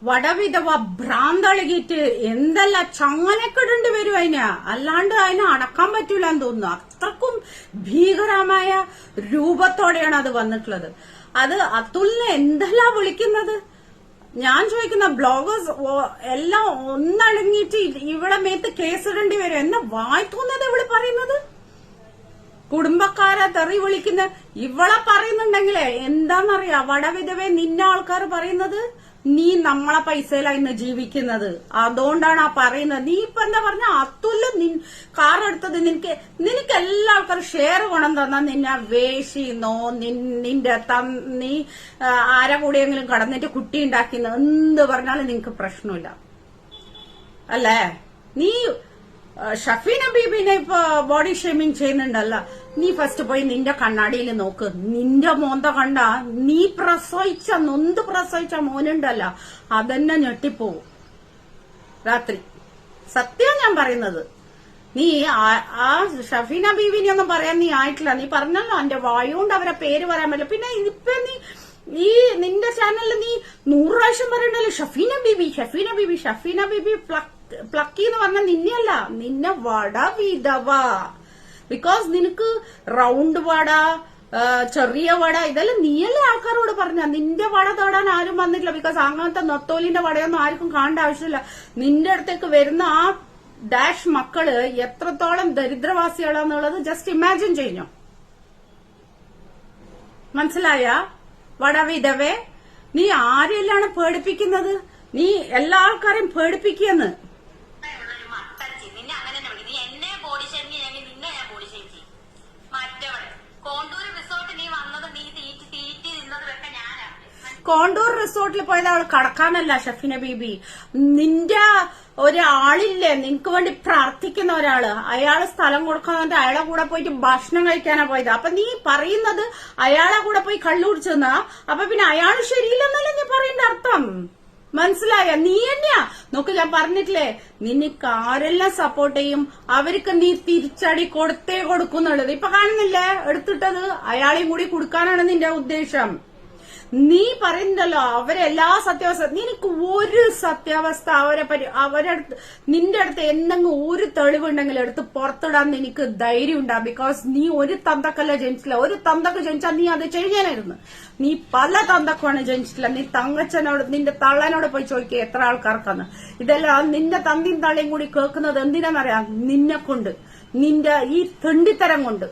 വടവിധവ ഭ്രാന്തളകിയിട്ട് എന്തെല്ലാം ചങ്ങലക്കിടേണ്ടി വരും അതിന്, അല്ലാണ്ട് അതിനെ അടക്കാൻ പറ്റൂല എന്ന് തോന്നുന്നു. അത്രക്കും ഭീകരമായ രൂപത്തോടെയാണ് അത് വന്നിട്ടുള്ളത്. അത് അതുലിനെ എന്തെല്ലാം വിളിക്കുന്നത്. ഞാൻ ചോദിക്കുന്ന ബ്ലോഗേഴ്സ് എല്ലാം ഒന്നടങ്ങിയിട്ട് ഇവിടെ മേത്ത് കേസിടേണ്ടി വരും എന്നെ വായിത്തോന്നത് ഇവള് പറയുന്നത്. കുടുംബക്കാരെ തെറി വിളിക്കുന്ന ഇവളെ പറയുന്നുണ്ടെങ്കിലേ എന്താന്നറിയാ, വടവിധവേ നിന്നെ ആൾക്കാർ പറയുന്നത് നീ നമ്മളെ പൈസയിലാണ് ഇന്ന് ജീവിക്കുന്നത്, അതുകൊണ്ടാണ് ആ പറയുന്നത്. നീ ഇപ്പൊ എന്താ പറഞ്ഞ അതുല് കാർ എടുത്തത് നിനക്ക് എല്ലാ ആൾക്കാരും ഷെയർ ഗുണം തന്നാ നിന്നെ വേശിന്നോ നീ ആരെ കൂടെയെങ്കിലും കടന്നിട്ട് കുട്ടി ഉണ്ടാക്കിയെന്നോ എന്ത് പറഞ്ഞാലും നിനക്ക് പ്രശ്നമില്ല അല്ലേ. നീ ഷഫീന ബീബിനെ ഇപ്പൊ ബോഡി ഷേമിങ് ചെയ്യുന്നുണ്ടല്ല, നീ ഫസ്റ്റ് പോയി നിന്റെ കണ്ണാടിയിൽ നോക്ക്. നിന്റെ മോന്ത കണ്ട നീ നൊന്ത് പ്രസവിച്ച മോനുണ്ടല്ല അതെന്നെ ഞെട്ടിപ്പോവും രാത്രി. സത്യം ഞാൻ പറയുന്നത്. നീ ആ ഷഫീന ബീബിനെ ഒന്നും പറയാൻ നീ ആയിട്ടില്ല. നീ പറഞ്ഞല്ലോ എന്റെ വായുകൊണ്ട് അവരെ പേര് പറയാൻ പറ്റില്ല. പിന്നെ ഇപ്പൊ നീ നിന്റെ ചാനലിൽ നീ 100 പ്രാവശ്യം പറയണ്ടല്ലോ ഷഫീന ബീബി പ്ലക്കി എന്ന് പറഞ്ഞ നിന്നെയല്ല, നിന്നെ വട വിധവ. ബിക്കോസ് നിനക്ക് റൗണ്ട് വട, ചെറിയ വട ഇതെല്ലാം നീയല്ലേ ആൾക്കാരോട് പറഞ്ഞ. നിന്റെ വട തൊടാൻ ആരും വന്നിട്ടില്ല. ബിക്കോസ് അങ്ങനത്തെ നൊത്തോലിന്റെ വടയൊന്നും ആർക്കും കാണേണ്ട ആവശ്യമില്ല. നിന്റെ അടുത്തേക്ക് വരുന്ന ആ ഡാഷ് മക്കള് എത്രത്തോളം ദരിദ്രവാസികളാന്നുള്ളത് ജസ്റ്റ് ഇമാജിൻ ചെയ്ഞ്ഞോ. മനസ്സിലായ വടവിധവേ? നീ ആരെല്ലാണ് പേടിപ്പിക്കുന്നത്? നീ എല്ലാ ആൾക്കാരെയും പേടിപ്പിക്കുകയെന്ന്. കോണ്ടൂർ റിസോർട്ടിൽ പോയത് അവൾ കടക്കാനല്ല ഷഫീന ബീബി. നിന്റെ ഒരാളില്ലേ നിനക്ക് വേണ്ടി പ്രാർത്ഥിക്കുന്ന ഒരാള്, അയാള് സ്ഥലം കൊടുക്കാന്നിട്ട് അയാളെ കൂടെ പോയിട്ട് ഭക്ഷണം കഴിക്കാനാ പോയത്. അപ്പൊ നീ പറയുന്നത് അയാളെ കൂടെ പോയി കള്ളു കുടിച്ചെന്നാ, അപ്പൊ പിന്നെ അയാള് ശരിയില്ലെന്നല്ലേ നീ പറയേണ്ട അർത്ഥം. മനസ്സിലായ? നീ തന്നെയാ നോക്ക്, ഞാൻ പറഞ്ഞിട്ടില്ലേ നിനക്ക് ആരെല്ലാം സപ്പോർട്ട് ചെയ്യും അവർക്ക് നീ തിരിച്ചടി കൊടുത്തേ കൊടുക്കുന്നുള്ളത്. ഇപ്പൊ കാണുന്നില്ലേ എടുത്തിട്ടത് അയാളെയും കൂടി കൊടുക്കാനാണ് നിന്റെ ഉദ്ദേശം. നീ പറയുന്നല്ലോ അവരെല്ലാ സത്യാവസ്ഥ, നിനക്ക് ഒരു സത്യാവസ്ഥ നിന്റെ അടുത്ത് എന്തെങ്കിലും ഒരു തെളിവുണ്ടെങ്കിൽ എടുത്ത് പുറത്തിടാൻ നിനക്ക് ധൈര്യം ഉണ്ടാവും. ബിക്കോസ് നീ ഒരു തന്തക്കല്ല ജനിച്ചില്ല. ഒരു തന്തക്ക് ജനിച്ചാൽ നീ അത് ചെയ്യാനായിരുന്നു. നീ പല തന്തക്കുമാണ് ജനിച്ചിട്ടില്ല. നീ തങ്കച്ചനോട് നിന്റെ തള്ളനോട് പോയി ചോദിക്കുക എത്ര ആൾക്കാർക്കാന്ന്. ഇതെല്ലാം നിന്റെ തന്തിയും തള്ളയും കൂടി കേൾക്കുന്നത് എന്തിനാന്നറിയാം? നിന്നെ കൊണ്ട്, നിന്റെ ഈ തെണ്ടിത്തരം കൊണ്ട്.